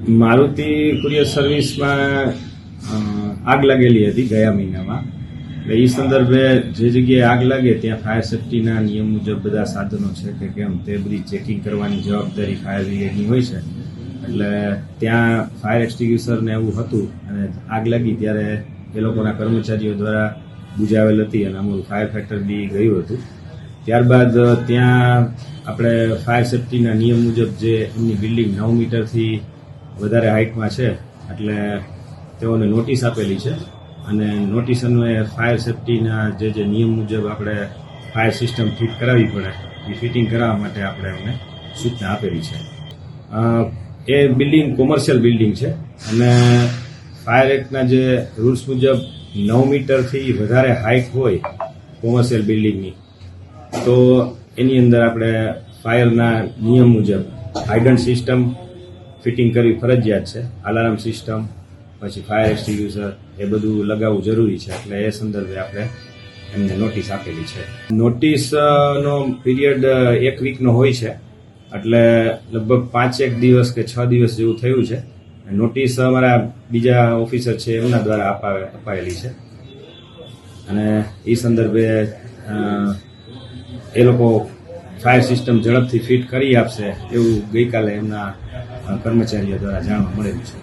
Maruti courier સર્વિસમાં આગ લાગેલી હતી ગયા મહિનામાં. એટલે એ સંદર્ભે જે જગ્યાએ આગ લાગે ત્યાં ફાયર સેફ્ટીના નિયમ મુજબ બધા સાધનો છે કે કેમ તે બધી ચેકિંગ કરવાની જવાબદારી ફાયર બ્રિગેડની હોય છે. એટલે ત્યાં ફાયર એક્સટિંગ્યુશરને એવું હતું અને આગ લાગી ત્યારે એ લોકોના કર્મચારીઓ દ્વારા બુજાવેલ હતી અને અમારું ફાયર ફાઈટર બી ગયું હતું. ત્યારબાદ ત્યાં આપણે ફાયર સેફ્ટીના નિયમ મુજબ જે એમની બિલ્ડિંગ 9 મીટરથી વધારે હાઇટમાં છે એટલે તેઓને નોટિસ આપેલી છે અને નોટિસ અન્વયે ફાયર સેફ્ટીના જે નિયમ મુજબ આપણે ફાયર સિસ્ટમ ફિટ કરાવવી પડે એ ફિટિંગ કરાવવા માટે આપણે એમને સૂચના આપેલી છે. એ બિલ્ડિંગ કોમર્શિયલ બિલ્ડિંગ છે અને ફાયર એક્ટના જે રૂલ્સ મુજબ 9 મીટરથી વધારે હાઇટ હોય કોમર્શિયલ બિલ્ડિંગની તો એની અંદર આપણે ફાયરના નિયમ મુજબ હાઇડન્ટ સિસ્ટમ ફિટિંગ કરવી ફરજિયાત છે. અલાર્મ સિસ્ટમ પછી ફાયર એક્સટિંગ્યુશર એ બધું લગાવવું જરૂરી છે. એટલે એ સંદર્ભે આપણે એમને નોટિસ આપેલી છે. નોટિસનો પીરિયડ 1 વીકનો હોય છે એટલે લગભગ 5 દિવસ કે 6 દિવસ જેવું થયું છે. નોટિસ અમારા બીજા ઓફિસર છે એમના દ્વારા અપાયેલી છે અને એ સંદર્ભે એ લોકો ફાયર સિસ્ટમ ઝડપથી ફિટ કરી આપશે એવું ગઈકાલે એમના કર્મચારીઓ દ્વારા જાણવા મળેલું છે.